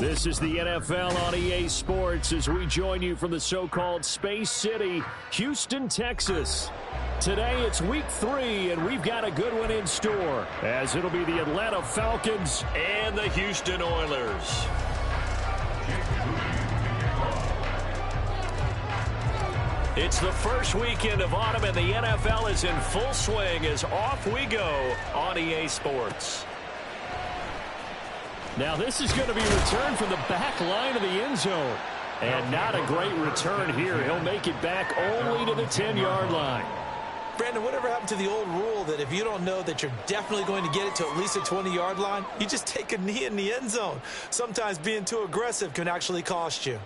This is the NFL on EA Sports as we join you from the so-called Space City, Houston, Texas. Today it's week 3, and we've got a good one in store, as it'll be the Atlanta Falcons and the Houston Oilers. It's the first weekend of autumn, and the NFL is in full swing as off we go on EA Sports. Now this is going to be returned from the back line of the end zone. And not a great return here. He'll make it back only to the 10-yard line. Brandon, whatever happened to the old rule that if you don't know that you're definitely going to get it to at least a 20-yard line, you just take a knee in the end zone. Sometimes being too aggressive can actually cost you.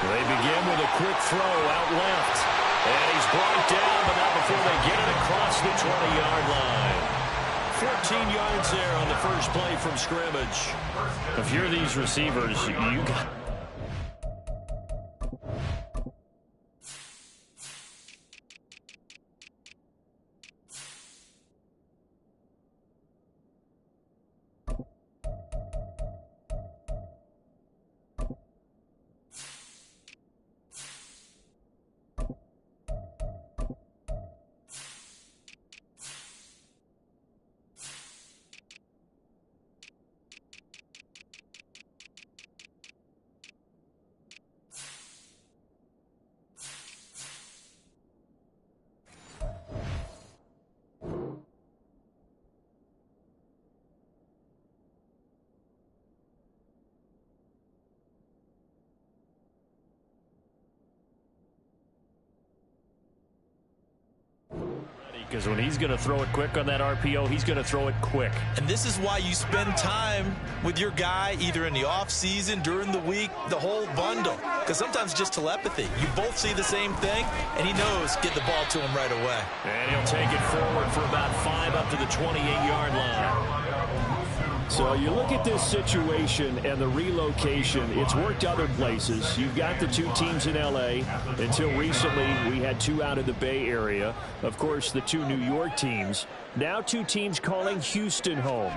They begin with a quick throw out left. And he's brought down, but not before they get it across the 20-yard line. 14 yards there on the first play from scrimmage. If you're these receivers, you got... Because when he's going to throw it quick on that RPO, he's going to throw it quick. And this is why you spend time with your guy either in the offseason, during the week, the whole bundle. Because sometimes just telepathy. You both see the same thing, and he knows get the ball to him right away. And he'll take it forward for about 5 up to the 28-yard line. So you look at this situation and the relocation, it's worked other places. You've got the 2 teams in L.A. Until recently, we had 2 out of the Bay Area. Of course, the 2 New York teams. Now 2 teams calling Houston home.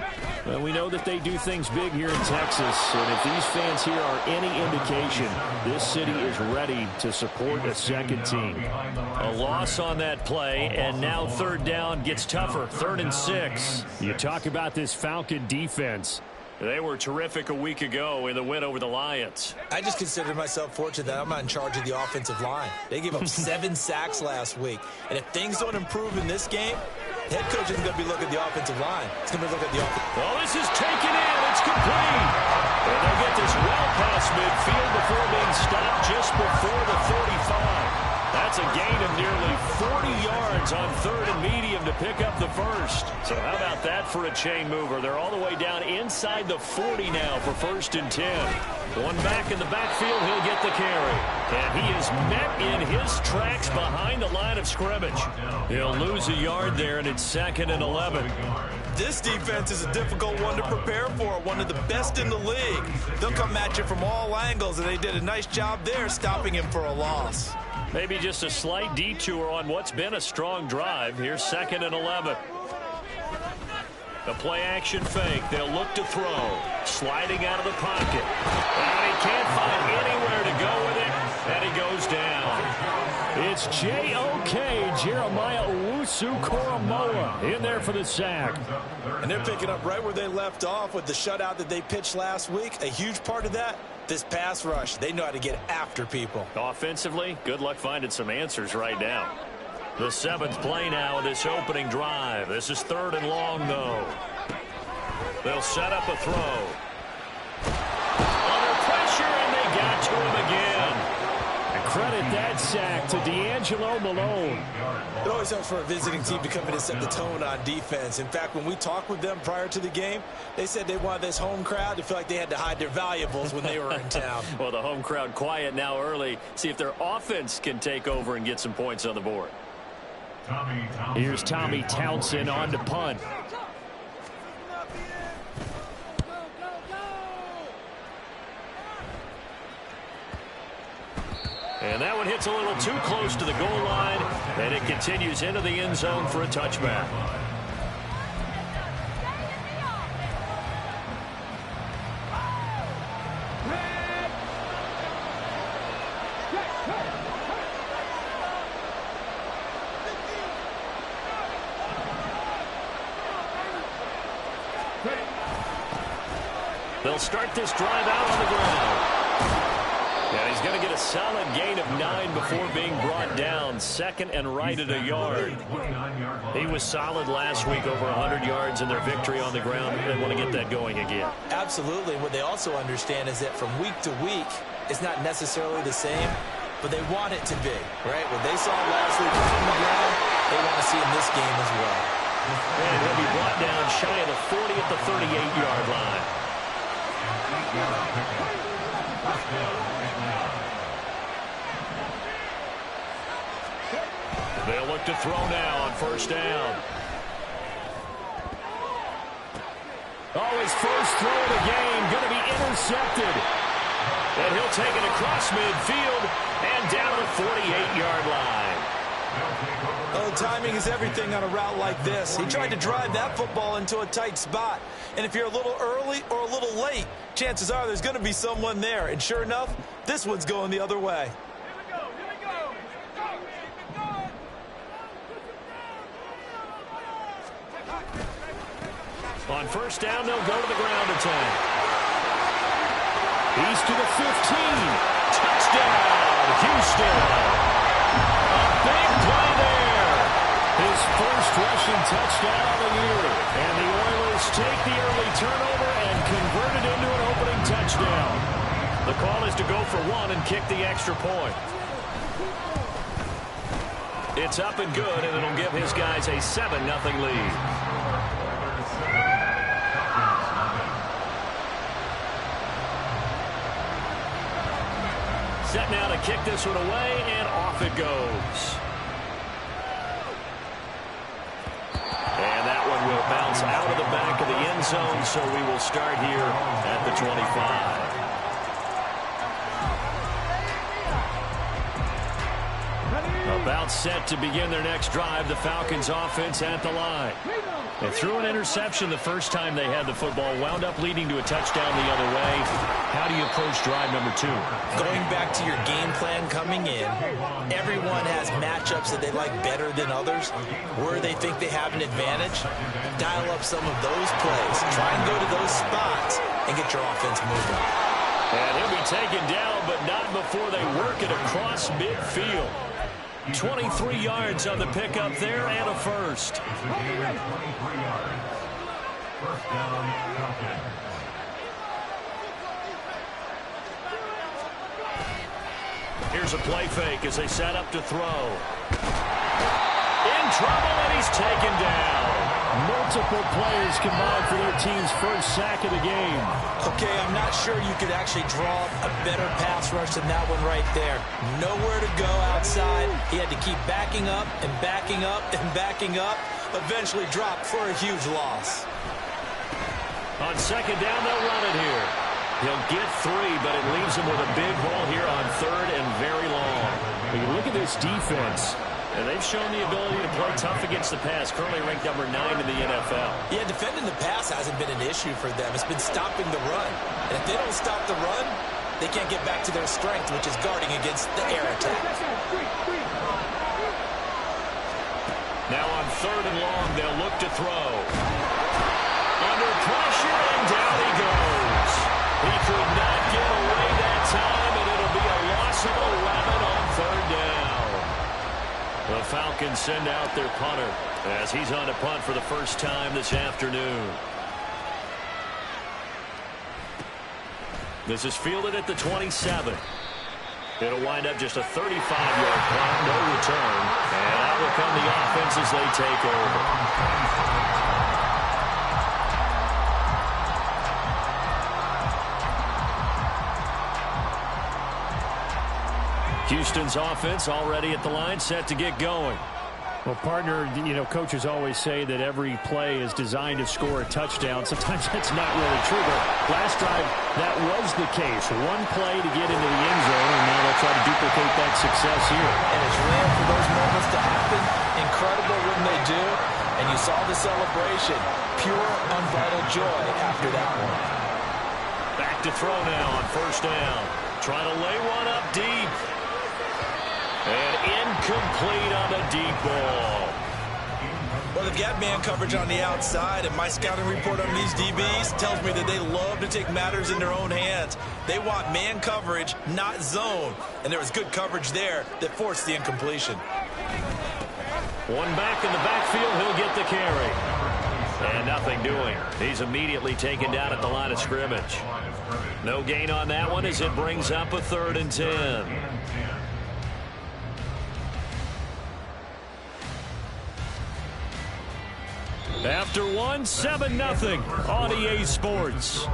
Well, we know that they do things big here in Texas, and if these fans here are any indication, this city is ready to support a second team. A loss on that play, and now 3rd down gets tougher, 3rd and 6. You talk about this Falcon defense. They were terrific a week ago in the win over the Lions. I just consider myself fortunate that I'm not in charge of the offensive line. They gave up 7 sacks last week. And if things don't improve in this game, head coach isn't going to be looking at the offensive line. It's going to be looking at the offense. Well, this is taken in. It's complete. And they'll get this well past midfield before being stopped just before the 35. That's a gain of nearly 40 yards on 3rd and medium to pick up the first. So how about that for a chain mover? They're all the way down inside the 40 now for 1st and 10. One back in the backfield, he'll get the carry. And he is met in his tracks behind the line of scrimmage. He'll lose a yard there, and it's 2nd and 11. This defense is a difficult one to prepare for, one of the best in the league. They'll come at you from all angles, and they did a nice job there stopping him for a loss. Maybe just a slight detour on what's been a strong drive. Here's 2nd and 11. The play-action fake. They'll look to throw. Sliding out of the pocket. And he can't find anywhere to go with it, and he goes down. It's J.O.K. Jeremiah Owusu-Koramoah in there for the sack. And they're picking up right where they left off with the shutout that they pitched last week. A huge part of that, this pass rush. They know how to get after people. Offensively, good luck finding some answers right now. The 7th play now of this opening drive. This is 3rd and long, though. They'll set up a throw. Under pressure, and they got to him again. And credit that sack to D'Angelo Malone. It always helps for a visiting team to come in and set the tone on defense. In fact, when we talked with them prior to the game, they said they wanted this home crowd to feel like they had to hide their valuables when they were in town. Well, the home crowd quiet now early. See if their offense can take over and get some points on the board. Here's Tommy Townsend on to punt. And that one hits a little too close to the goal line, and it continues into the end zone for a touchback. They'll start this drive out on the ground. And he's going to get a solid gain of 9 before being brought down. Second and right at a yard. He was solid last week, over 100 yards in their victory on the ground. They want to get that going again. Absolutely. What they also understand is that from week to week, it's not necessarily the same, but they want it to be, right? What they saw last week on the ground, they want to see in this game as well. And he'll be brought down shy of the 40 at the 38-yard line. They'll look to throw now on first down. Oh, his first throw of the game going to be intercepted. And he'll take it across midfield and down the 48-yard line. Oh, timing is everything on a route like this. He tried to drive that football into a tight spot. And if you're a little early or a little late, chances are there's going to be someone there. And sure enough, this one's going the other way. On first down, they'll go to the ground attack. He's to the 15. Touchdown, Houston. A big play there. His first rushing touchdown of the year. And the Oilers take the early turnover and convert it into an opening touchdown. The call is to go for one and kick the extra point. It's up and good, and it'll give his guys a 7-0 lead. Set now to kick this one away, and off it goes. And that one will bounce out of the back of the end zone, so we will start here at the 25. About set to begin their next drive, the Falcons offense at the line. They threw an interception the first time they had the football, wound up leading to a touchdown the other way. How do you approach drive number 2? Going back to your game plan coming in, everyone has matchups that they like better than others. Where they think they have an advantage, dial up some of those plays. Try and go to those spots and get your offense moving. And he'll be taken down, but not before they work it across midfield. 23 yards on the pickup there and a first. Here's a play fake as they set up to throw. In trouble, and he's taken down. Multiple players combined for their team's first sack of the game. Okay, I'm not sure you could actually draw a better pass rush than that one right there. Nowhere to go outside. He had to keep backing up and backing up and backing up. Eventually dropped for a huge loss. On second down, they'll run it here. He'll get 3, but it leaves him with a big hole here on third and very long. When you look at this defense, and they've shown the ability to play tough against the pass, currently ranked number 9 in the NFL. Yeah, defending the pass hasn't been an issue for them. It's been stopping the run. And if they don't stop the run, they can't get back to their strength, which is guarding against the air attack. Now on third and long, they'll look to throw. Under pressure, and down he goes. He could not get away that time, and it'll be a loss of 11 on third down. The Falcons send out their punter as he's on to punt for the first time this afternoon. This is fielded at the 27. It'll wind up just a 35-yard punt, no return. And out will come the offense as they take over. Houston's offense already at the line, set to get going. Well, partner, you know, coaches always say that every play is designed to score a touchdown. Sometimes that's not really true, but last drive, that was the case. One play to get into the end zone, and now they'll try to duplicate that success here. And it's rare for those moments to happen. Incredible when they do. And you saw the celebration. Pure, unbridled joy after that one. Back to throw now on first down. Trying to lay one up deep. And incomplete on the deep ball. Well, they've got man coverage on the outside, and my scouting report on these DBs tells me that they love to take matters in their own hands. They want man coverage, not zone. And there was good coverage there that forced the incompletion. One back in the backfield, he'll get the carry. And nothing doing. He's immediately taken down at the line of scrimmage. No gain on that one as it brings up a 3rd and 10. After one, 7-0 on EA Sports.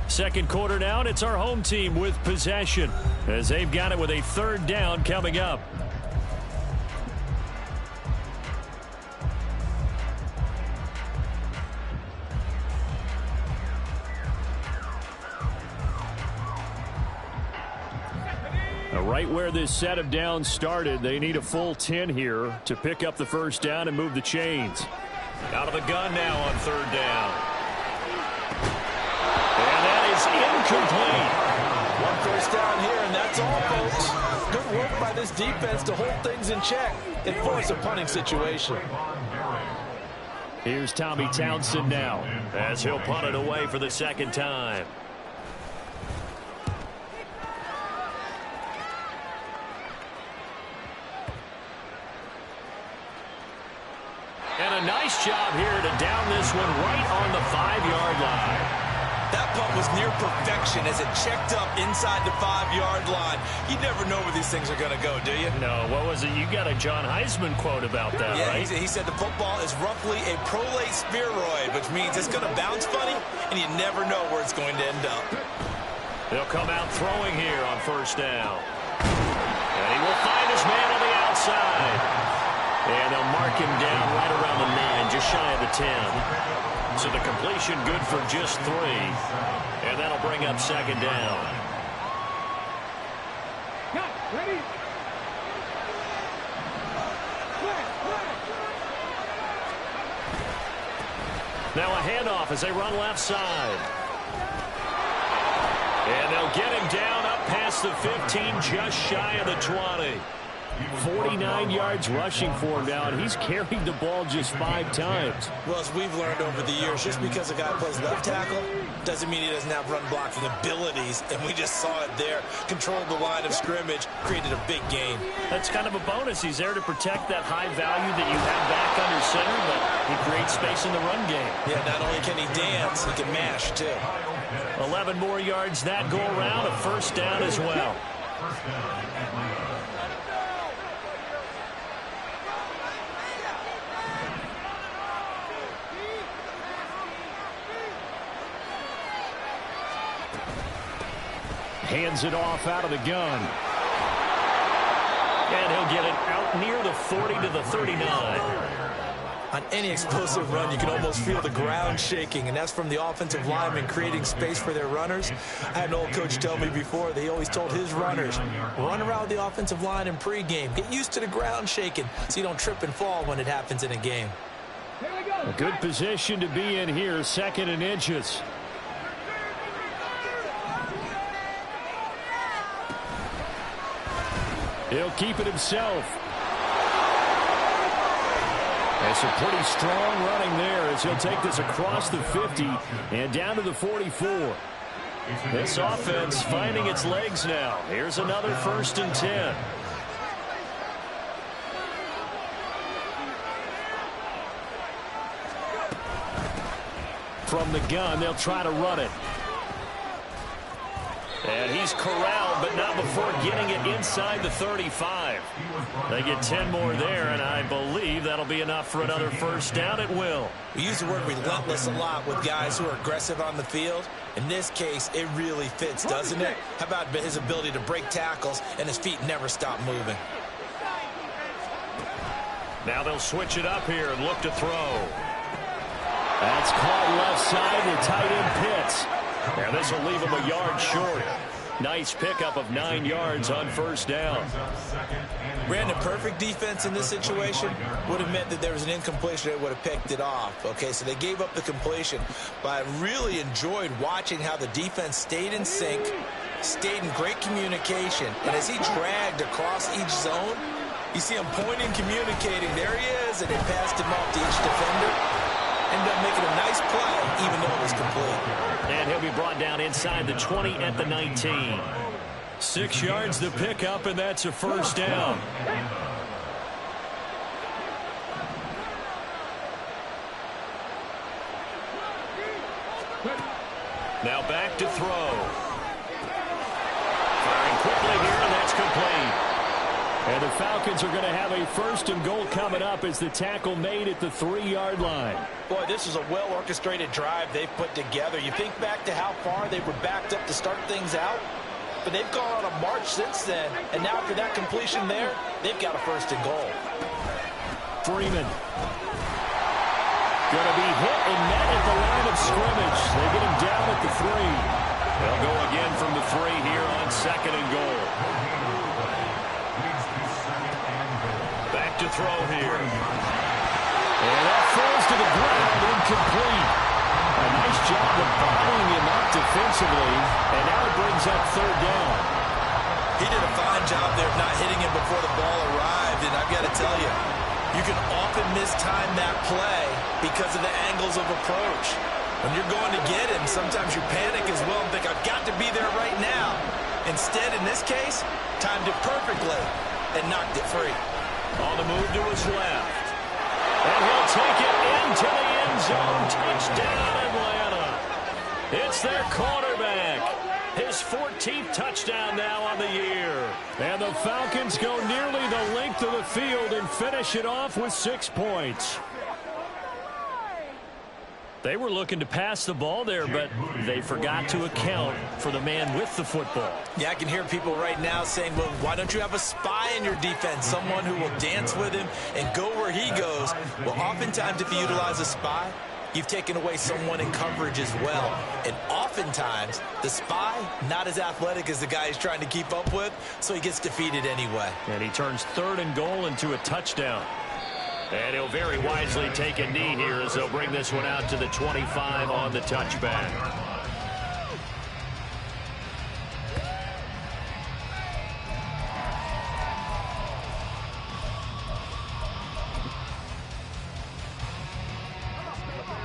Second quarter down, it's our home team with possession as they've got it with a 3rd down coming up. Right where this set of downs started, they need a full 10 here to pick up the first down and move the chains. Out of the gun now on 3rd down. And that is incomplete. One first down here, and that's all, folks. Good work by this defense to hold things in check and force a punting situation. Here's Tommy Townsend now as he'll punt it away for the 2nd time. And a nice job here to down this one right on the 5-yard line. That punt was near perfection as it checked up inside the 5-yard line. You never know where these things are going to go, do you? No, what was it? You got a John Heisman quote about that, yeah, right? He said the football is roughly a prolate spheroid, which means it's going to bounce funny, and you never know where it's going to end up. They'll come out throwing here on first down. And he will find his man on the outside. And they'll mark him down right around the 9, just shy of the 10. So the completion good for just 3. And that'll bring up 2nd down. Ready? Now a handoff as they run left side. And they'll get him down up past the 15, just shy of the 20. 49 yards rushing for him now, and he's carried the ball just 5 times. Well, as we've learned over the years, just because a guy plays left tackle doesn't mean he doesn't have run blocking abilities, and we just saw it there. Controlled the line of scrimmage, created a big gain. That's kind of a bonus. He's there to protect that high value that you have back under center, but he creates space in the run game. Yeah, not only can he dance, he can mash, too. 11 more yards that go around, a first down as well. Hands it off out of the gun. And he'll get it out near the 40 to the 39. On any explosive run, you can almost feel the ground shaking, and that's from the offensive linemen creating space for their runners. I had an old coach tell me before, they always told his runners, run around the offensive line in pregame. Get used to the ground shaking so you don't trip and fall when it happens in a game. A good position to be in here, 2nd and inches. He'll keep it himself. And some pretty strong running there as he'll take this across the 50 and down to the 44. This offense finding its legs now. Here's another 1st and 10. From the gun, they'll try to run it. And he's corralled, but not before getting it inside the 35. They get 10 more there, and I believe that'll be enough for another first down. It will. We use the word relentless a lot with guys who are aggressive on the field. In this case, it really fits, doesn't it? How about his ability to break tackles and his feet never stop moving? Now they'll switch it up here and look to throw. That's caught left side. The tight end Pitts. And this will leave him a yard short. Nice pickup of 9 yards on first down. Brandon, perfect defense in this situation would have meant that there was an incompletion. They would have picked it off. Okay, so they gave up the completion. But I really enjoyed watching how the defense stayed in sync, stayed in great communication. And as he dragged across each zone, you see him pointing, communicating. There he is, and they passed him off to each defender. Ended up making a nice play, even though it was complete. And he'll be brought down inside the 20 at the 19. 6 yards to pick up, and that's a first down. Now back to throw. Firing quickly here, and that's complete. And the Falcons are going to have a first and goal coming up as the tackle made at the 3-yard line. Boy, this is a well-orchestrated drive they've put together. You think back to how far they were backed up to start things out, but they've gone on a march since then. And now after that completion there, they've got a first and goal. Freeman. Going to be hit and met at the line of scrimmage. They get him down at the 3. They'll go again from the 3 here on second and goal. Back to throw here. And that falls to the ground, incomplete. A nice job of bottling him up defensively, and now it brings up third down. He did a fine job there of not hitting him before the ball arrived, and I've got to tell you, you can often mistime that play because of the angles of approach. When you're going to get him, sometimes you panic as well and think, I've got to be there right now. Instead, in this case, timed it perfectly and knocked it free. On the move to his left. And he'll take it into the end zone. Touchdown, Atlanta. It's their quarterback. His 14th touchdown now on the year. And the Falcons go nearly the length of the field and finish it off with 6 points. They were looking to pass the ball there, but they forgot to account for the man with the football. Yeah, I can hear people right now saying, well, why don't you have a spy in your defense, someone who will dance with him and go where he goes? Well, oftentimes if you utilize a spy, you've taken away someone in coverage as well. And oftentimes, the spy, not as athletic as the guy he's trying to keep up with, so he gets defeated anyway. And he turns third and goal into a touchdown. And he'll very wisely take a knee here as they'll bring this one out to the 25 on the touchback.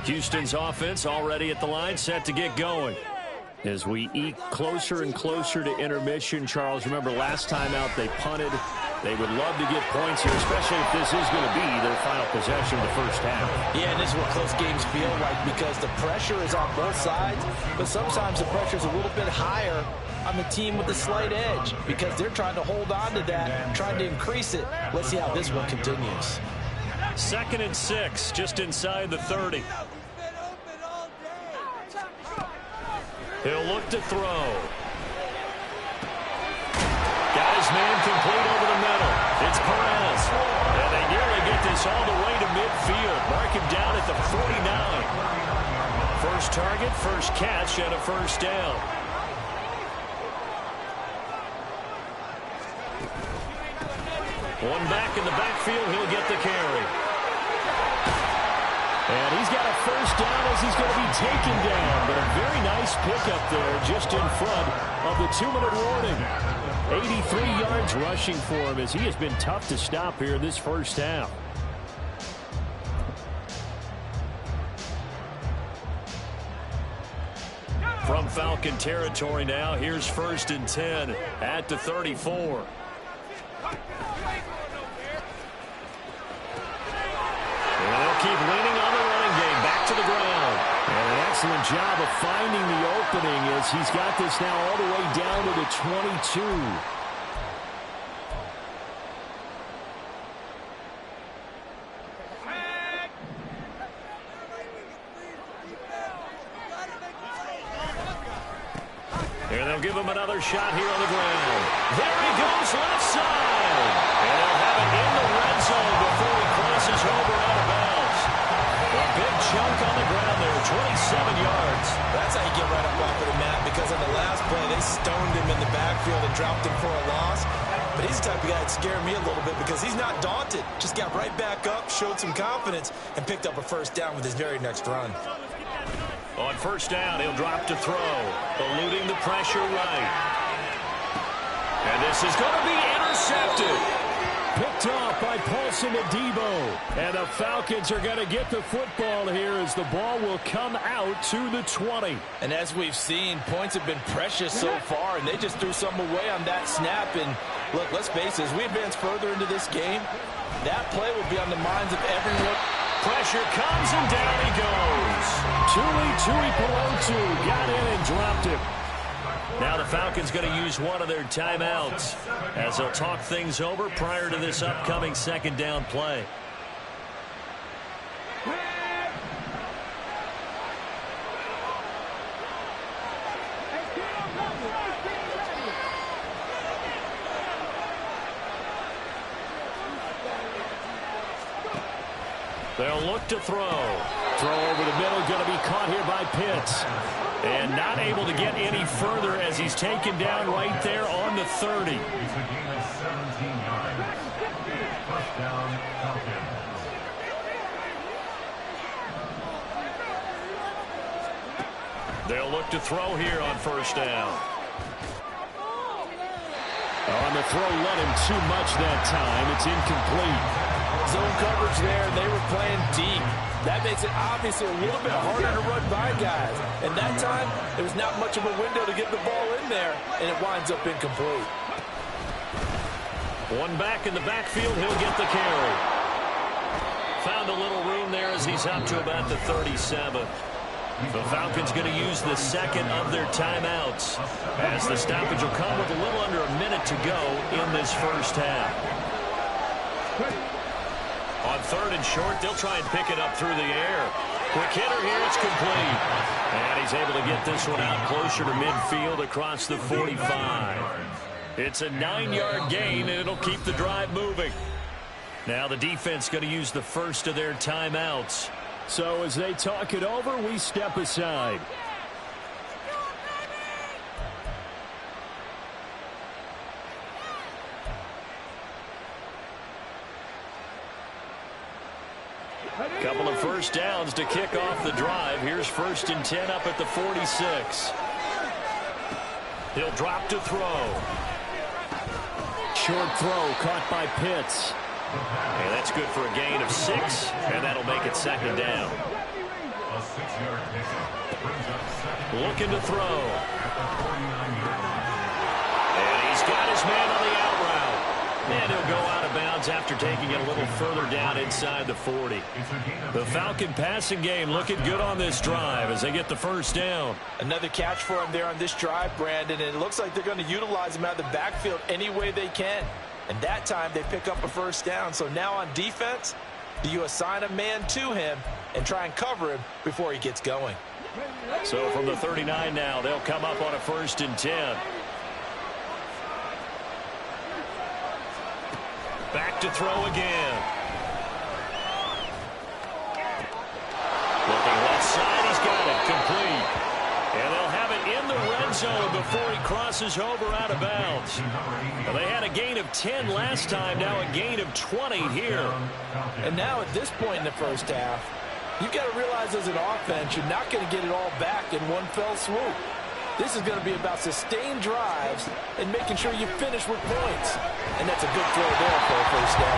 Houston's offense already at the line, set to get going. As we eke closer and closer to intermission, Charles, remember last time out they punted. They would love to get points here, especially if this is going to be their final possession of the first half. Yeah, and this is what close games feel like because the pressure is on both sides, but sometimes the pressure is a little bit higher on the team with the slight edge because they're trying to hold on to that, trying to increase it. Let's see how this one continues. 2nd and 6, just inside the 30. He'll look to throw. Got his man complete over the middle. It's Perez. And they nearly get this all the way to midfield. Mark him down at the 49. First target, first catch, and a first down. One back in the backfield, he'll get the carry. And he's got a first down as he's going to be taken down. But a very nice pickup there just in front of the 2-minute warning. 83 yards rushing for him as he has been tough to stop here in this first half. From Falcon territory now, here's 1st and 10 at the 34. And they'll keep leaning on the running game. Back to the ground. And an excellent job of finding the opening as he's got this now all the way down to the 22. And they'll give him another shot here on the ground. There he goes, left side. And they'll have it in the red zone before he crosses over out of bounds. A big chunk on the ground there, 27 yards. That's how you get right up off of the mat, because on the last play, they stoned him in the backfield and dropped him for a loss. But he's the type of guy that scared me a little bit because he's not daunted. Just got right back up, showed some confidence, and picked up a first down with his very next run. On first down, he'll drop to throw, eluding the pressure right. And this is going to be intercepted. Picked off by Paulson Adebo. And the Falcons are going to get the football here as the ball will come out to the 20. And as we've seen, points have been precious so far, and they just threw some away on that snap. And look, let's face it, as we advance further into this game, that play will be on the minds of everyone. Pressure comes, and down he goes. Tui Pelotu got in and dropped him. Now the Falcons going to use one of their timeouts as they'll talk things over prior to this upcoming second down play. They'll look to throw. Throw over the middle, going to be caught here by Pitts. And not able to get any further as he's taken down right there on the 30. They'll look to throw here on first down. On the throw, let him too much that time. It's incomplete. Zone coverage there, and they were playing deep. That makes it obviously a little bit harder to run by guys. And that time, there was not much of a window to get the ball in there, and it winds up incomplete. One back in the backfield, he'll get the carry. Found a little room there as he's up to about the 37. The Falcons going to use the second of their timeouts as the stoppage will come with a little under a minute to go in this first half. On third and short, they'll try and pick it up through the air. Quick hitter here, it's complete. And he's able to get this one out closer to midfield across the 45. It's a 9-yard gain, and it'll keep the drive moving. Now the defense going to use the first of their timeouts. So as they talk it over, we step aside. Couple of first downs to kick off the drive. Here's 1st and 10 up at the 46. He'll drop to throw. Short throw caught by Pitts. And that's good for a gain of 6, and that'll make it second down. Looking to throw. And he's got his man on the out route. And he'll go out of bounds after taking it a little further down inside the 40. The Falcon passing game looking good on this drive as they get the first down. Another catch for him there on this drive, Brandon, and it looks like they're going to utilize him out of the backfield any way they can. And that time they pick up a first down. So now on defense, do you assign a man to him and try and cover him before he gets going? So from the 39 now, they'll come up on a 1st and 10. Back to throw again. Looking left side, he's got it complete. And they'll have it in the red zone before he crosses over out of bounds. Well, they had a gain of 10 last time, now a gain of 20 here. And now at this point in the first half, you've got to realize as an offense, you're not going to get it all back in one fell swoop. This is going to be about sustained drives and making sure you finish with points. And that's a good throw there for a first down.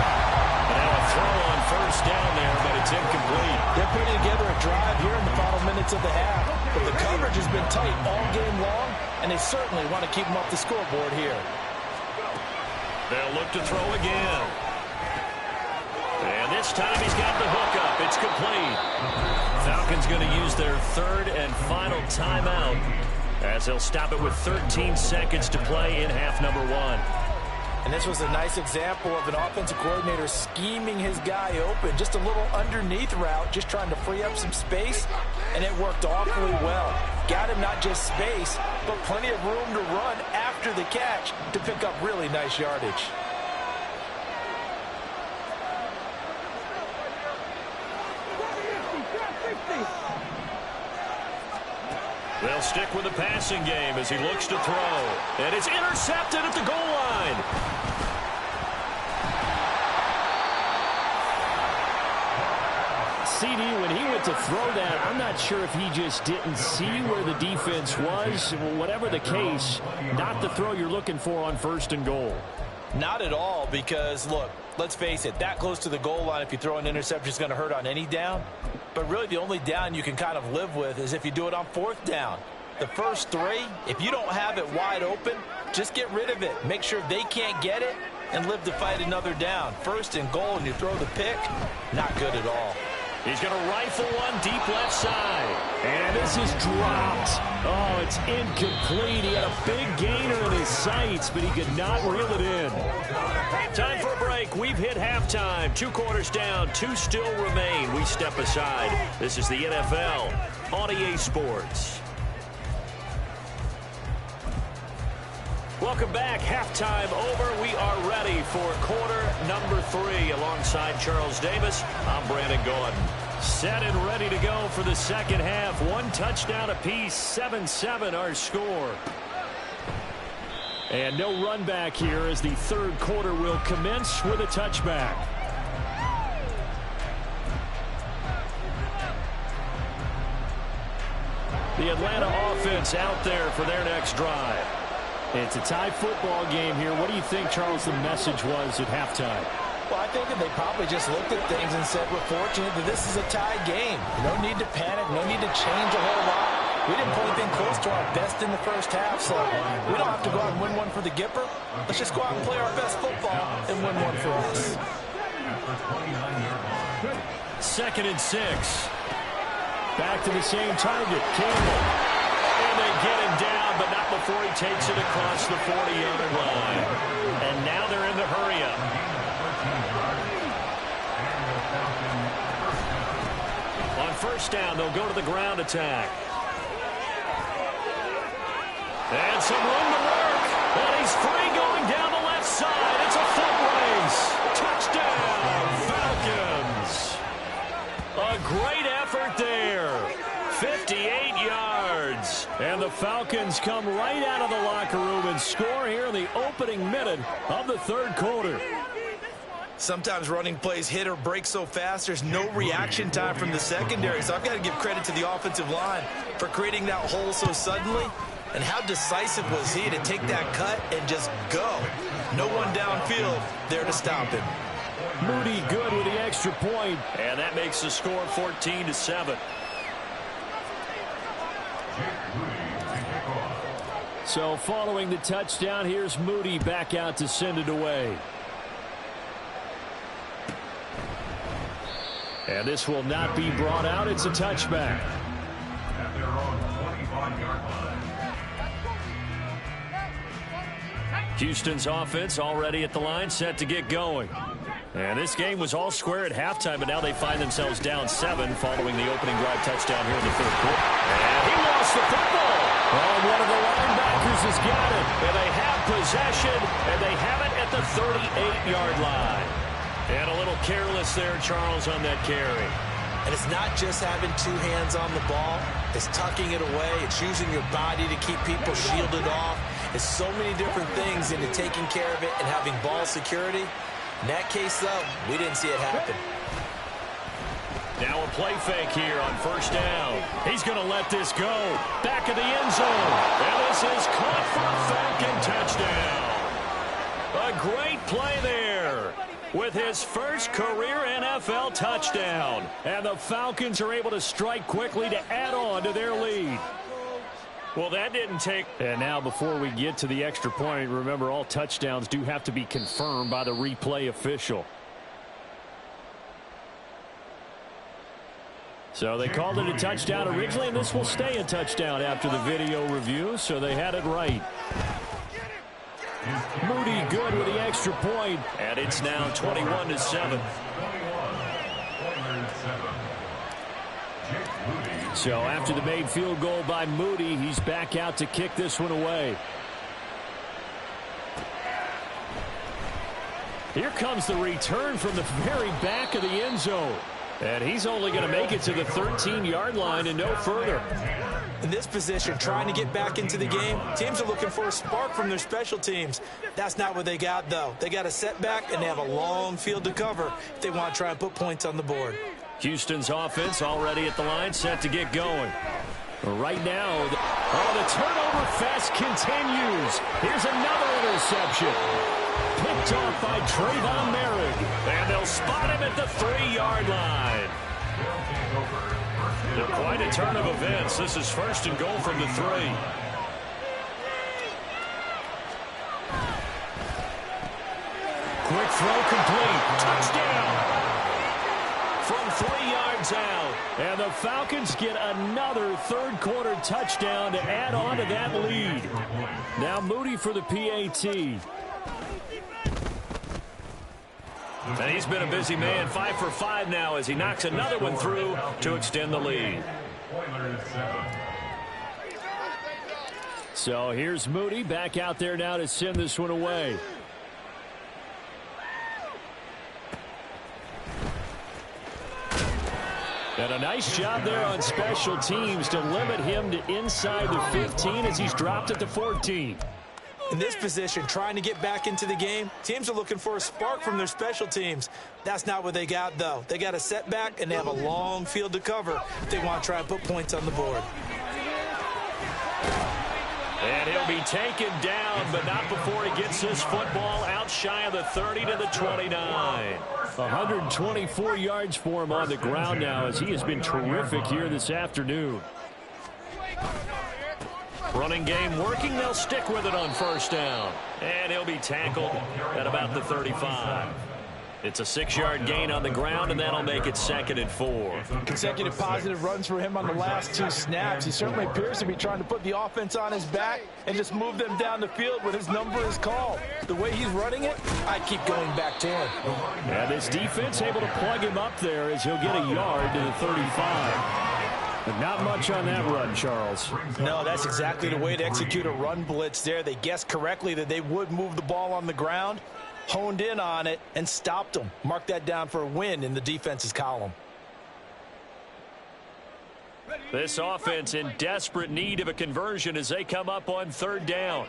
And now a throw on first down there, but it's incomplete. They're putting together a drive here in the final minutes of the half. But the coverage has been tight all game long, and they certainly want to keep them off the scoreboard here. They'll look to throw again. And this time he's got the hook up. It's complete. Falcons going to use their third and final timeout as they'll stop it with 13 seconds to play in half number 1. And this was a nice example of an offensive coordinator scheming his guy open. Just a little underneath route, just trying to free up some space, and it worked awfully well. Got him not just space, but plenty of room to run after the catch to pick up really nice yardage. They'll stick with the passing game as he looks to throw. And it's intercepted at the goal line. CD, when he went to throw that, I'm not sure if he just didn't see where the defense was. Whatever the case, not the throw you're looking for on 1st and goal. Not at all, because, look, let's face it, that close to the goal line, if you throw an interception, is going to hurt on any down. But really, the only down you can kind of live with is if you do it on 4th down. The first 3, if you don't have it wide open, just get rid of it. Make sure they can't get it and live to fight another down. 1st and goal, and you throw the pick, not good at all. He's going to rifle one deep left side. And this is dropped. Oh, it's incomplete. He had a big gainer in his sights, but he could not reel it in. Time for a break. We've hit halftime. 2 quarters down. 2 still remain. We step aside. This is the NFL on EA Sports. Welcome back. Halftime over. We are ready for quarter number 3. Alongside Charles Davis, I'm Brandon Gordon. Set and ready to go for the second half. 1 touchdown apiece. 7-7 our score. And no run back here as the 3rd quarter will commence with a touchback. The Atlanta offense out there for their next drive. It's a tie football game here. What do you think, Charles, the message was at halftime? Well, I think that they probably just looked at things and said, we're fortunate that this is a tie game. No need to panic. No need to change a whole lot. We didn't play anything close to our best in the first half, so we don't have to go out and win one for the Gipper. Let's just go out and play our best football and win one for us. 2nd and 6. Back to the same target, Campbell. And they get him down, but not before he takes it across the 40-yard line. And now they're in the hurry-up. On 1st down, they'll go to the ground attack. And some room to work. And he's free going down the left side. It's a foot race. Touchdown, Falcons. A great effort there. 58 yards. And the Falcons come right out of the locker room and score here in the opening minute of the 3rd quarter. Sometimes running plays hit or break so fast, there's no reaction time from the secondary. So I've got to give credit to the offensive line for creating that hole so suddenly. And how decisive was he to take that cut and just go? No one downfield there to stop him. Moody good with the extra point. And that makes the score 14-7. So following the touchdown, here's Moody back out to send it away. And this will not be brought out. It's a touchback. Houston's offense already at the line, set to get going. And this game was all square at halftime, but now they find themselves down 7 following the opening drive touchdown here in the 3rd quarter. And he lost the football. Oh, one of the linebackers has got it. And they have possession, and they have it at the 38-yard line. And a little careless there, Charles, on that carry. And it's not just having 2 hands on the ball. It's tucking it away. It's using your body to keep people shielded off. It's so many different things into taking care of it and having ball security. In that case, though, we didn't see it happen. Now a play fake here on 1st down. He's going to let this go. Back of the end zone. And this is caught for a Falcon touchdown. A great play there with his first career NFL touchdown. And the Falcons are able to strike quickly to add on to their lead. Well, that didn't take. And now before we get to the extra point, remember all touchdowns do have to be confirmed by the replay official. So they called it a touchdown originally, and this will stay a touchdown after the video review, so they had it right. Moody good with the extra point, and it's now 21-7. So after the made field goal by Moody, he's back out to kick this one away. Here comes the return from the very back of the end zone. And he's only going to make it to the 13-yard line and no further. In this position, trying to get back into the game, teams are looking for a spark from their special teams. That's not what they got, though. They got a setback, and they have a long field to cover if they want to try and put points on the board. Houston's offense already at the line, set to get going. Right now, the turnover fest continues. Here's another interception. Picked off by Trayvon Merrick. And they'll spot him at the 3-yard line. Quite a turn of events. This is first and goal from the 3. Quick throw complete. Touchdown. From 3 yards out. And the Falcons get another third-quarter touchdown to add on to that lead. Now Moody for the PAT. And he's been a busy man, 5 for 5 now as he knocks another one through to extend the lead. So here's Moody back out there now to send this one away. And a nice job there on special teams to limit him to inside the 15 as he's dropped at the 14. In this position, trying to get back into the game, teams are looking for a spark from their special teams. That's not what they got, though. They got a setback, and they have a long field to cover if they want to try and put points on the board. And he'll be taken down, but not before he gets his football out shy of the 30 to the 29. 124 yards for him on the ground now as he has been terrific here this afternoon. Running game working. They'll stick with it on first down. And he'll be tackled at about the 35. It's a 6-yard gain on the ground, and that'll make it 2nd and 4. Consecutive positive runs for him on the last 2 snaps. He certainly appears to be trying to put the offense on his back and just move them down the field when his number is called. The way he's running it, I keep going back to him. And this defense able to plug him up there as he'll get a yard to the 35. But not much on that run, Charles. No, that's exactly the way to execute a run blitz there. They guessed correctly that they would move the ball on the ground, honed in on it, and stopped them. Mark that down for a win in the defense's column. This offense in desperate need of a conversion as they come up on 3rd down.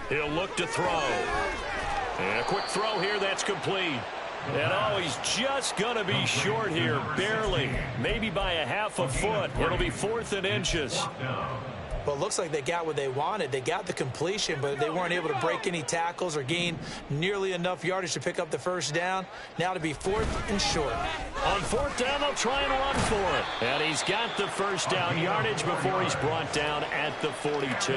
He'll look to throw. And a quick throw here, that's complete. And oh, he's just going to be short here, barely. Maybe by a half a foot. It'll be 4th and inches. Well, it looks like they got what they wanted. They got the completion, but they weren't able to break any tackles or gain nearly enough yardage to pick up the first down. Now to be 4th and short. On 4th down, they'll try and run for it. And he's got the first down yardage before he's brought down at the 42.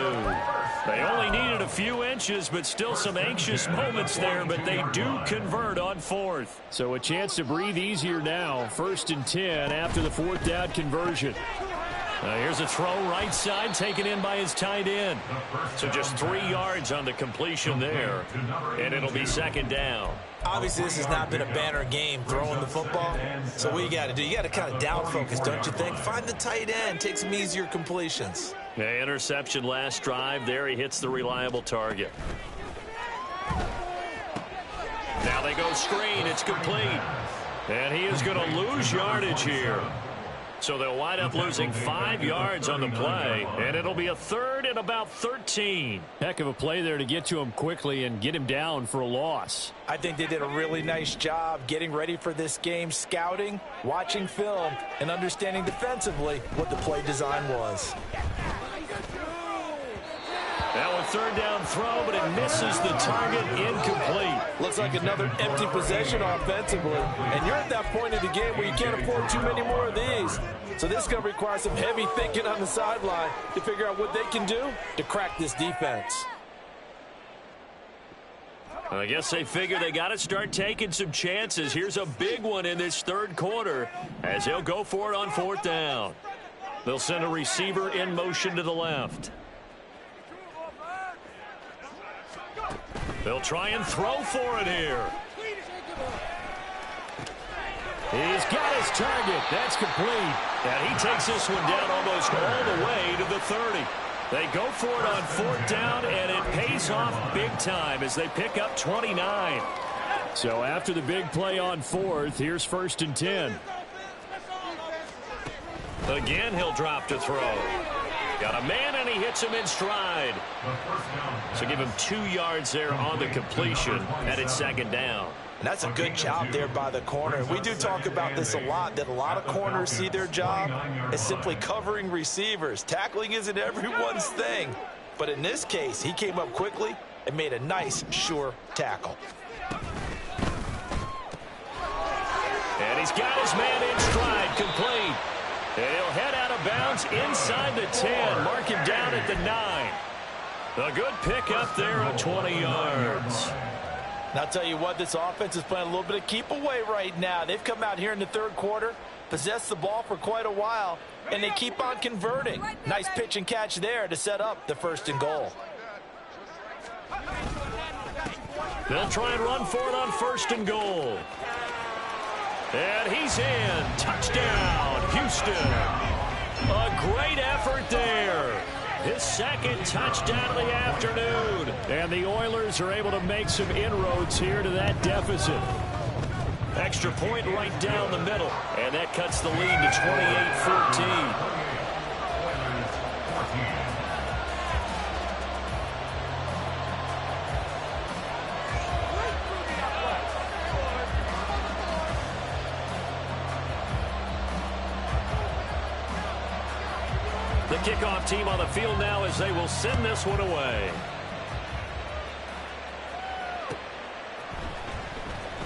They only needed a few inches, but still some anxious moments there, but they do convert on 4th. So a chance to breathe easier now. 1st and 10 after the 4th down conversion. Here's a throw right side taken in by his tight end. So just 3 yards on the completion there. And it'll be 2nd down. Obviously, this has not been a banner game throwing the football. So what you got to do, you got to kind of down focus, don't you think? Find the tight end, take some easier completions. Yeah, interception last drive. There he hits the reliable target. Now they go screen. It's complete. And he is going to lose yardage here. So they'll wind up losing 5 yards on the play, and it'll be a 3rd and about 13. Heck of a play there to get to him quickly and get him down for a loss. I think they did a really nice job getting ready for this game, scouting, watching film, and understanding defensively what the play design was. Now a 3rd down throw, but it misses the target, incomplete. Looks like another empty possession offensively. And you're at that point in the game where you can't afford too many more of these. So this is going to require some heavy thinking on the sideline to figure out what they can do to crack this defense. I guess they figure they got to start taking some chances. Here's a big one in this 3rd quarter as they'll go for it on 4th down. They'll send a receiver in motion to the left. They'll try and throw for it here. He's got his target. That's complete. And he takes this one down almost all the way to the 30. They go for it on 4th down, and it pays off big time as they pick up 29. So after the big play on 4th, here's 1st and 10. Again, he'll drop to throw. Got a man, and he hits him in stride. So give him 2 yards there on the completion, and it's 2nd down. And that's a good job there by the corner. We do talk about this a lot, that a lot of corners see their job as simply covering receivers. Tackling isn't everyone's thing. But in this case, he came up quickly and made a nice, sure tackle. And he's got his man in stride, complete. And he'll head out of bounds inside the 10. Mark him down at the 9. A good pick up there of 20 yards. And I'll tell you what, this offense is playing a little bit of keep away right now. They've come out here in the 3rd quarter, possessed the ball for quite a while, and they keep on converting. Nice pitch and catch there to set up the 1st and goal. They'll try and run for it on 1st and goal. And he's in. Touchdown, Houston. A great effort there. His 2nd touchdown of the afternoon. And the Oilers are able to make some inroads here to that deficit. Extra point right down the middle. And that cuts the lead to 28-14. The kickoff team on the field now as they will send this one away.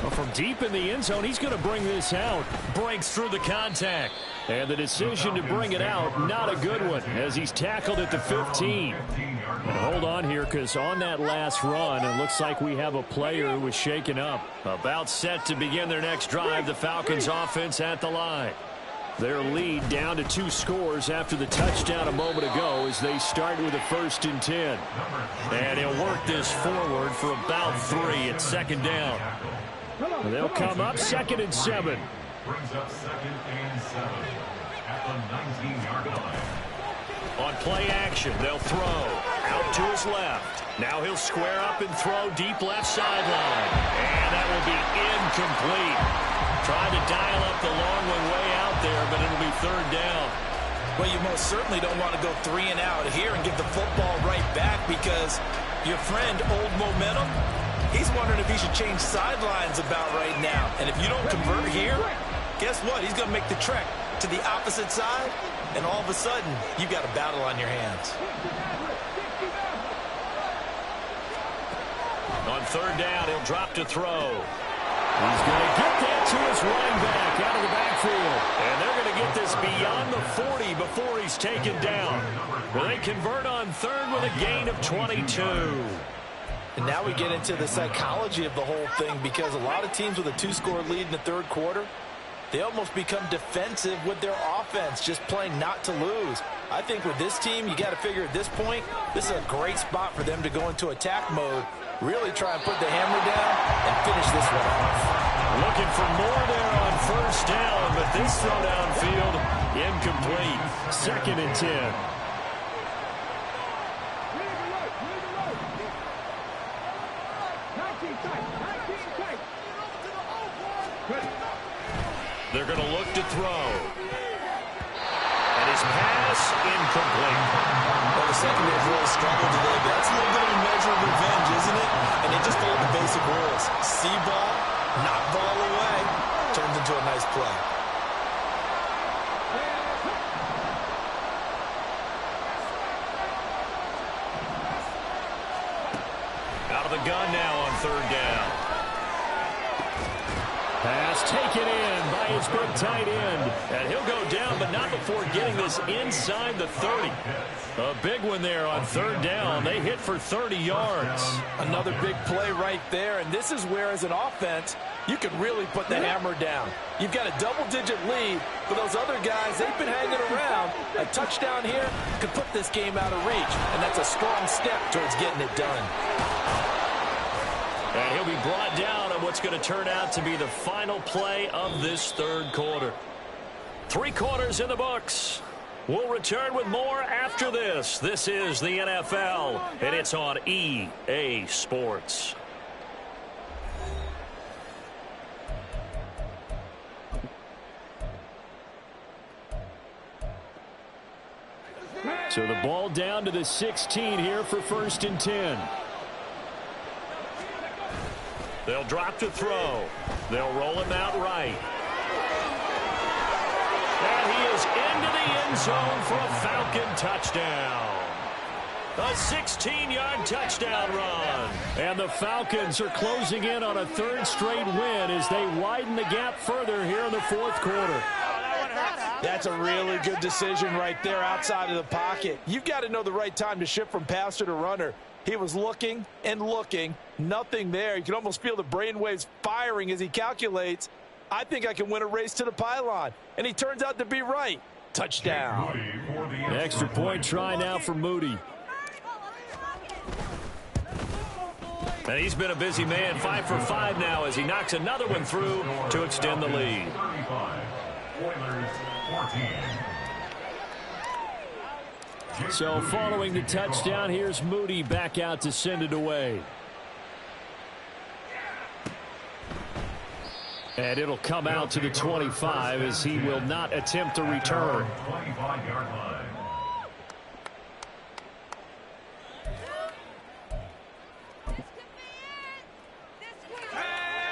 Well, from deep in the end zone, he's going to bring this out. Breaks through the contact. And the decision to bring it out, not a good one, as he's tackled at the 15. And hold on here, because on that last run, it looks like we have a player who was shaken up. About set to begin their next drive, the Falcons offense at the line. Their lead down to 2 scores after the touchdown a moment ago as they start with a 1st and 10. And he'll work this forward for about 3 at 2nd down. And they'll come up 2nd and 7. Brings up 2nd and 7 at the 19-yard line. On play action, they'll throw out to his left. Now he'll square up and throw deep left sideline. And that will be incomplete. Tried to dial up the long one way out there, but it'll be 3rd down. Well, you most certainly don't want to go 3 and out here and give the football right back, because your friend, Old Momentum, he's wondering if he should change sidelines about right now. And if you don't convert here, guess what? He's going to make the trek to the opposite side, and all of a sudden, you've got a battle on your hands. On 3rd down, he'll drop to throw. He's going to get that to his running back out of the backfield. And they're going to get this beyond the 40 before he's taken down. Well, they convert on 3rd with a gain of 22. And now we get into the psychology of the whole thing, because a lot of teams with a 2-score lead in the 3rd quarter, they almost become defensive with their offense, just playing not to lose. I think with this team, you got to figure at this point, this is a great spot for them to go into attack mode, really try and put the hammer down and finish this one off. Looking for more there on 1st down, but this throw downfield incomplete. 2nd and 10. They're going to look to throw. And his pass incomplete. Well, the secondary's really struggled today, but that's a little bit of a measure of revenge, isn't it? And they just followed the basic rules. See ball, knock ball away, turns into a nice play. Out of the gun now on 3rd down. Pass taken in by his big tight end. And he'll go down, but not before getting this inside the 30. A big one there on 3rd down. They hit for 30 yards. Another big play right there, and this is where, as an offense, you can really put the hammer down. You've got a double-digit lead, but those other guys, they've been hanging around. A touchdown here could put this game out of reach, and that's a strong step towards getting it done. And he'll be brought down what's going to turn out to be the final play of this third quarter. 3 quarters in the books. We'll return with more after this. This is the NFL, and it's on EA Sports. So the ball down to the 16 here for 1st and 10. They'll drop to throw. They'll roll him out right. And he is into the end zone for a Falcon touchdown. A 16-yard touchdown run. And the Falcons are closing in on a 3rd straight win as they widen the gap further here in the 4th quarter. That's a really good decision right there outside of the pocket. You've got to know the right time to shift from passer to runner. He was looking and looking, nothing there. You can almost feel the brainwaves firing as he calculates, I think I can win a race to the pylon. And he turns out to be right. Touchdown. An extra point try now for Moody. And he's been a busy man, 5 for 5 now as he knocks another one through to extend the lead. So following the touchdown, here's Moody back out to send it away. And it'll come out to the 25 as he will not attempt to return.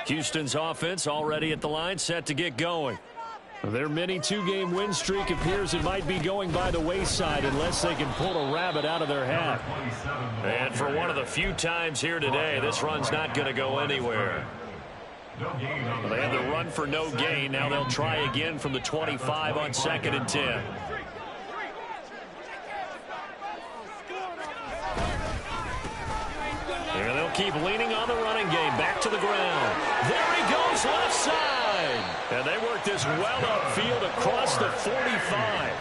Houston's offense already at the line, set to get going. Their mini 2-game win streak appears it might be going by the wayside unless they can pull a rabbit out of their hat. And for one of the few times here today, this run's not going to go anywhere. They had the run for no gain. Now they'll try again from the 25 on 2nd and 10. And they'll keep leaning on the running game. Back to the ground. There he goes, left side. And they work this well upfield across the 45.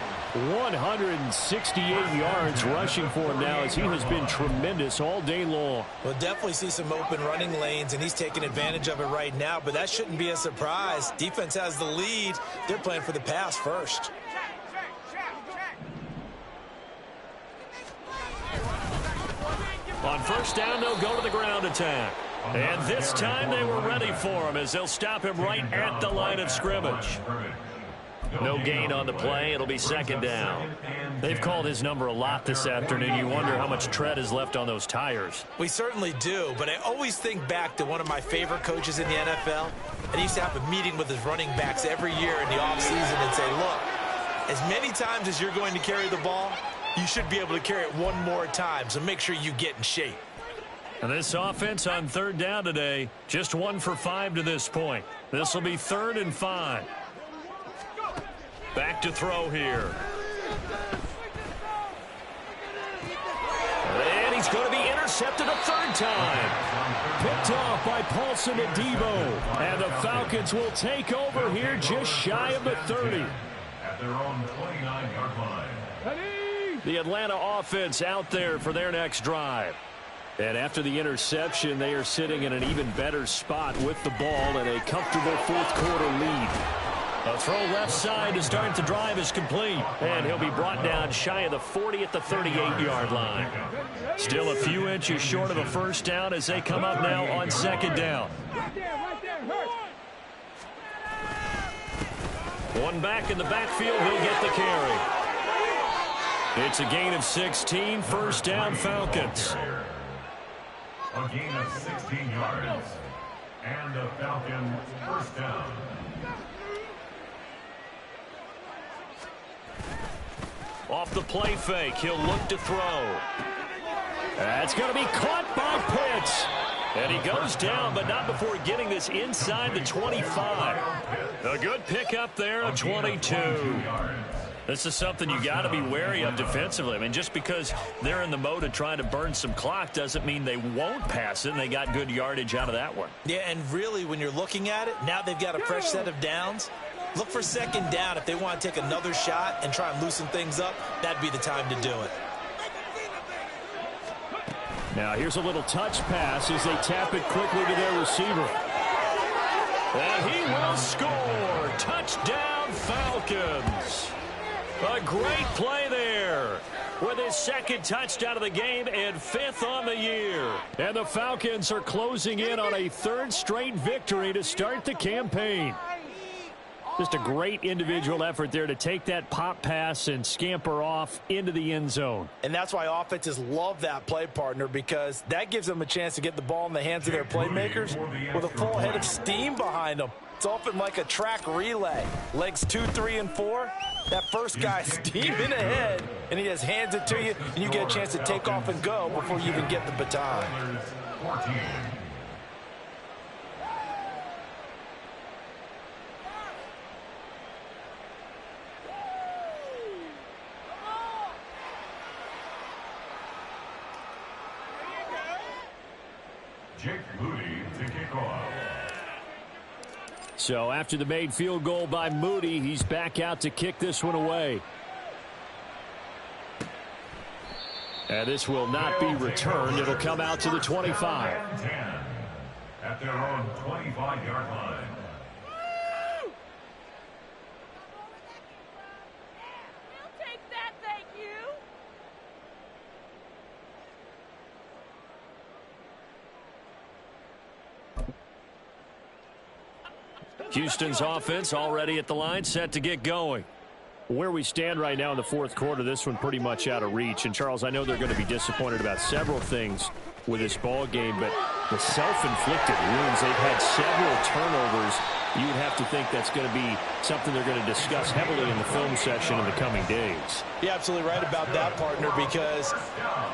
168 yards rushing for him now as he has been tremendous all day long. We'll definitely see some open running lanes, and he's taking advantage of it right now, but that shouldn't be a surprise. Defense has the lead. They're playing for the pass first. On 1st down, they'll go to the ground attack. And this time they were ready for him as they'll stop him right at the line of scrimmage. No gain on the play. It'll be 2nd down. They've called his number a lot this afternoon. You wonder how much tread is left on those tires. We certainly do, but I always think back to one of my favorite coaches in the NFL. And he used to have a meeting with his running backs every year in the offseason and say, look, as many times as you're going to carry the ball, you should be able to carry it one more time, so make sure you get in shape. And this offense on 3rd down today, just 1 for 5 to this point. This will be 3rd and 5. Back to throw here. And he's going to be intercepted a 3rd time. Picked off by Paulson Adebo. And the Falcons will take over here just shy of the 30. At their own 29-yard line. The Atlanta offense out there for their next drive. And after the interception, they are sitting in an even better spot with the ball and a comfortable 4th quarter lead. A throw left side to start the drive is complete. And he'll be brought down shy of the 40 at the 38-yard line. Still a few inches short of a 1st down as they come up now on 2nd down. One back in the backfield, he'll get the carry. It's a gain of 16, 1st down Falcons. A gain of 16 yards. And a Falcon 1st down. Off the play fake, he'll look to throw. That's going to be caught by Pitts. And he goes down, but not before getting this inside the 25. A good pickup there, a 22. This is something you got to be wary of defensively. I mean, just because they're in the mode of trying to burn some clock doesn't mean they won't pass it, and they got good yardage out of that one. Yeah, and really, when you're looking at it, now they've got a fresh set of downs. Look for 2nd down. If they want to take another shot and try and loosen things up, that'd be the time to do it. Now, here's a little touch pass as they tap it quickly to their receiver. And he will score. Touchdown, Falcons. A great play there with his second touchdown of the game and 5th on the year. And the Falcons are closing in on a 3rd straight victory to start the campaign. Just a great individual effort there to take that pop pass and scamper off into the end zone. And that's why offenses love that play, partner, because that gives them a chance to get the ball in the hands of their playmakers with a full head of steam behind them. It's often like a track relay. Legs 2, 3, and 4. That first guy steaming ahead, and he just hands it to you, and you get a chance to take off and go before you even get the baton. Jake Moody to kick off. So after the made field goal by Moody, he's back out to kick this one away. And this will not be returned. It'll come out to the 25. 10 at their own 25-yard line. Houston's offense already at the line, set to get going. Where we stand right now in the 4th quarter, this one pretty much out of reach. And, Charles, I know they're going to be disappointed about several things with this ball game, but the self-inflicted wounds, they've had several turnovers. You would have to think that's going to be something they're going to discuss heavily in the film session in the coming days. You're absolutely right about that, partner, because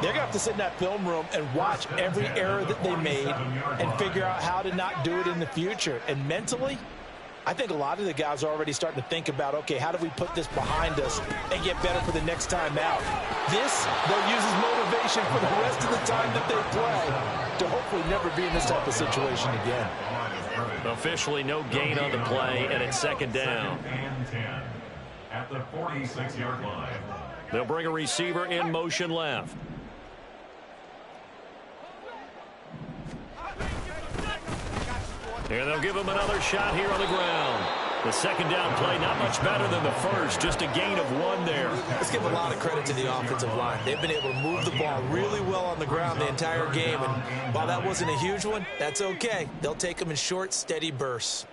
they're going to have to sit in that film room and watch every error that they made and figure out how to not do it in the future. And mentally, I think a lot of the guys are already starting to think about, okay, how do we put this behind us and get better for the next time out? This, they'll use as motivation for the rest of the time that they play to hopefully never be in this type of situation again. Officially no gain on the play, and it's 2nd down. And 10 at the 46-yard line. They'll bring a receiver in motion left. And they'll give him another shot here on the ground. The 2nd down play, not much better than the first, just a gain of 1 there. Let's give a lot of credit to the offensive line. They've been able to move the ball really well on the ground the entire game, and while that wasn't a huge one, that's okay. They'll take them in short, steady bursts.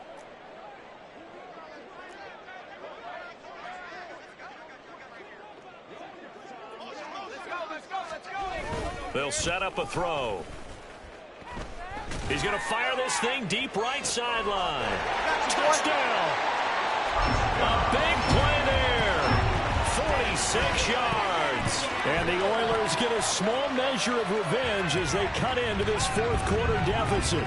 They'll set up a throw. He's going to fire this thing deep right sideline. Touchdown! A big play there. 46 yards. And the Oilers get a small measure of revenge as they cut into this 4th quarter deficit.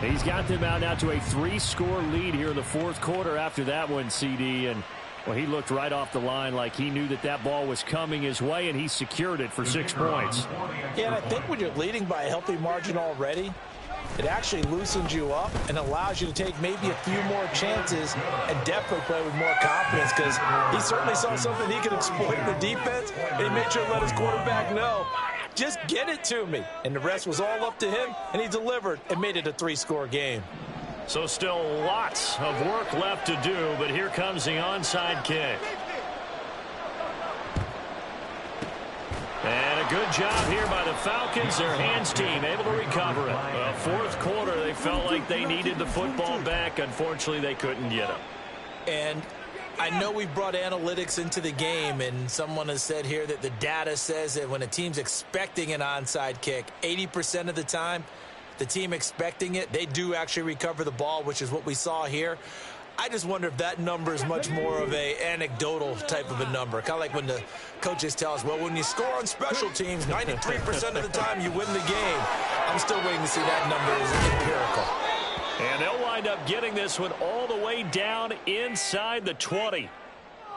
He's got them out now to a 3-score lead here in the 4th quarter after that one, CD. And, well, he looked right off the line like he knew that that ball was coming his way, and he secured it for 6 points. Yeah, and I think when you're leading by a healthy margin already, it actually loosens you up and allows you to take maybe a few more chances and definitely play with more confidence, because he certainly saw something he could exploit in the defense, and he made sure to let his quarterback know, just get it to me. And the rest was all up to him, and he delivered and made it a 3-score game. So still lots of work left to do, but here comes the onside kick. And a good job here by the Falcons, their hands team, able to recover it. Well, 4th quarter, they felt like they needed the football back. Unfortunately, they couldn't get it. And I know we brought analytics into the game, and someone has said here that the data says that when a team's expecting an onside kick, 80% of the time, the team expecting it, they do actually recover the ball, which is what we saw here. I just wonder if that number is much more of a anecdotal type of a number. Kind of like when the coaches tell us, well, when you score on special teams, 93% of the time you win the game. I'm still waiting to see that number is empirical. And they'll wind up getting this one all the way down inside the 20.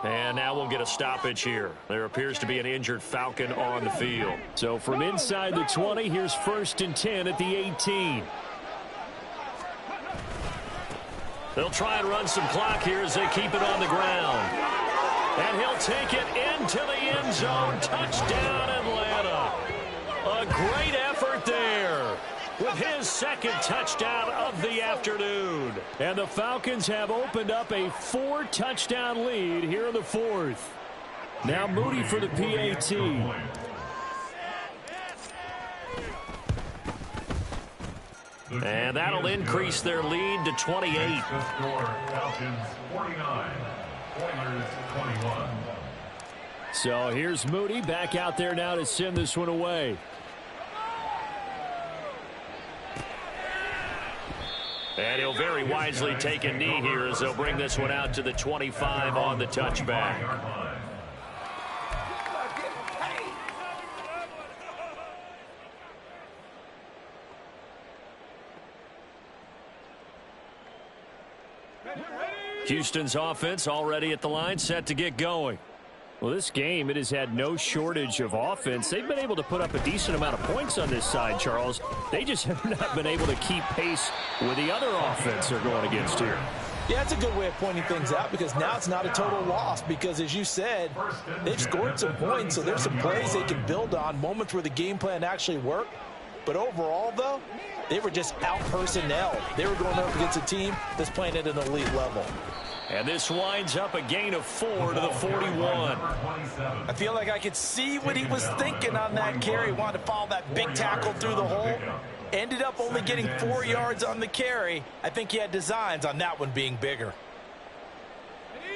And now we'll get a stoppage here. There appears to be an injured Falcon on the field. So from inside the 20, here's 1st and 10 at the 18. They'll try and run some clock here as they keep it on the ground. And he'll take it into the end zone. Touchdown, Atlanta. A great effort there. with his second touchdown of the afternoon. And the Falcons have opened up a 4-touchdown lead here in the fourth. Now Moody for the PAT. And that'll increase their lead to 28. Falcons 49, Oilers 21. So here's Moody back out there now to send this one away. And he'll very wisely take a knee here as they'll bring this one out to the 25 on the touchback. Houston's offense already at the line, set to get going. Well, this game, it has had no shortage of offense. They've been able to put up a decent amount of points on this side, Charles. They just have not been able to keep pace with the other offense they're going against here. Yeah, that's a good way of pointing things out because now it's not a total loss because, as you said, they've scored some points, so there's some plays they can build on, moments where the game plan actually worked. But overall, though, they were just out-personnelled. They were going up against a team that's playing at an elite level. And this winds up a gain of 4 to the 41. I feel like I could see what he was thinking on that carry. Wanted to follow that big tackle through the hole. Ended up only getting 4 yards on the carry. I think he had designs on that one being bigger.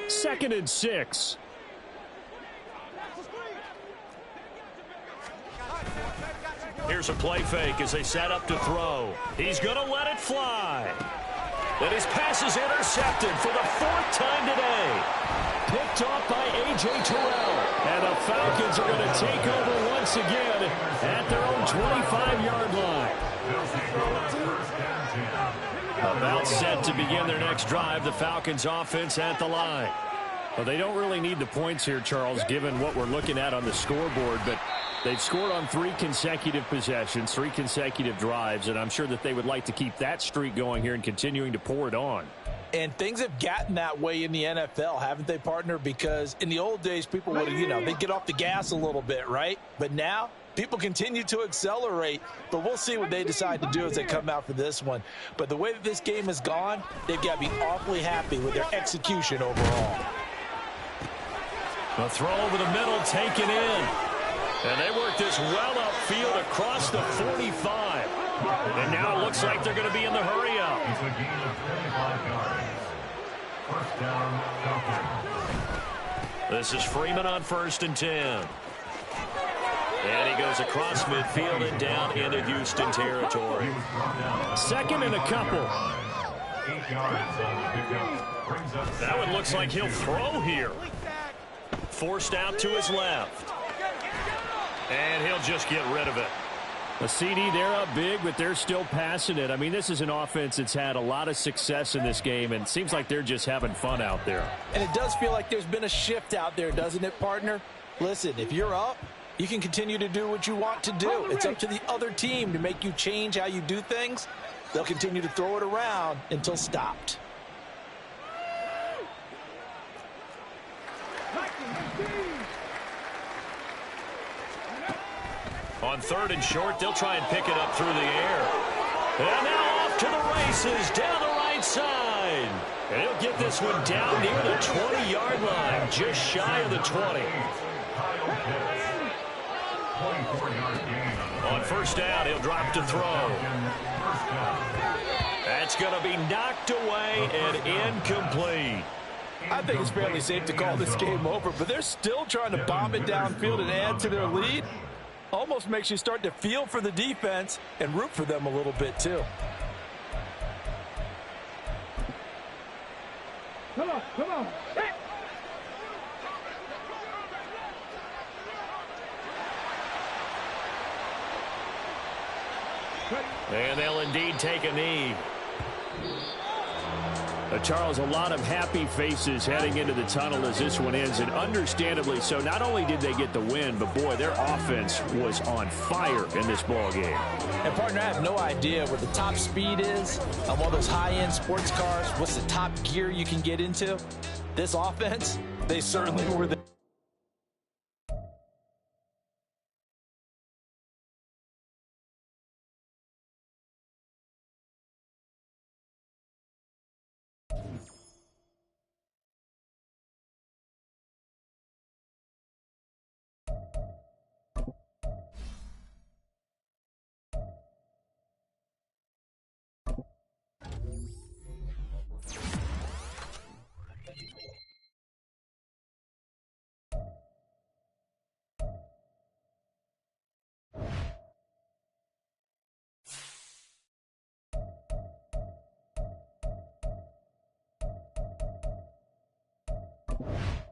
2nd and 6. Here's a play fake as they set up to throw. He's going to let it fly. And his pass is intercepted for the 4th time today. Picked off by A.J. Terrell. And the Falcons are going to take over once again at their own 25-yard line. About set to begin their next drive, the Falcons offense at the line. Well, they don't really need the points here, Charles, given what we're looking at on the scoreboard, but they've scored on 3 consecutive possessions, 3 consecutive drives, and I'm sure that they would like to keep that streak going here and continuing to pour it on. And things have gotten that way in the NFL, haven't they, partner? Because in the old days, people would, they'd get off the gas a little bit, right? But now, people continue to accelerate, but we'll see what they decide to do as they come out for this one. But the way that this game has gone, they've got to be awfully happy with their execution overall. A throw over the middle, taken in. And they work this well upfield across the 45. And now it looks like they're going to be in the hurry-up. It's a gain of 25 yards. First down, Falcons. This is Freeman on 1st and 10. And he goes across midfield and down into Houston territory. 2nd and a couple. 8 yards on the pickup. Brings up That one looks like he'll throw here. Forced out to his left. And he'll just get rid of it. A CD, they're up big, but they're still passing it. I mean, this is an offense that's had a lot of success in this game, and it seems like they're just having fun out there. And it does feel like there's been a shift out there, doesn't it, partner? Listen, if you're up, you can continue to do what you want to do. It's up to the other team to make you change how you do things. They'll continue to throw it around until stopped. On 3rd and short, they'll try and pick it up through the air. And now off to the races down the right side. And he'll get this one down near the 20-yard line, just shy of the 20. On 1st down, he'll drop to throw. That's going to be knocked away and incomplete. I think it's fairly safe to call this game over, but they're still trying to bomb it downfield and add to their lead. Almost makes you start to feel for the defense and root for them a little bit, too. Come on. And they'll indeed take a knee. Charles, a lot of happy faces heading into the tunnel as this one ends, and understandably so. Not only did they get the win, but boy, their offense was on fire in this ball game. And partner, I have no idea what the top speed is on one of those high-end sports cars. What's the top gear you can get into? This offense, they certainly were the it.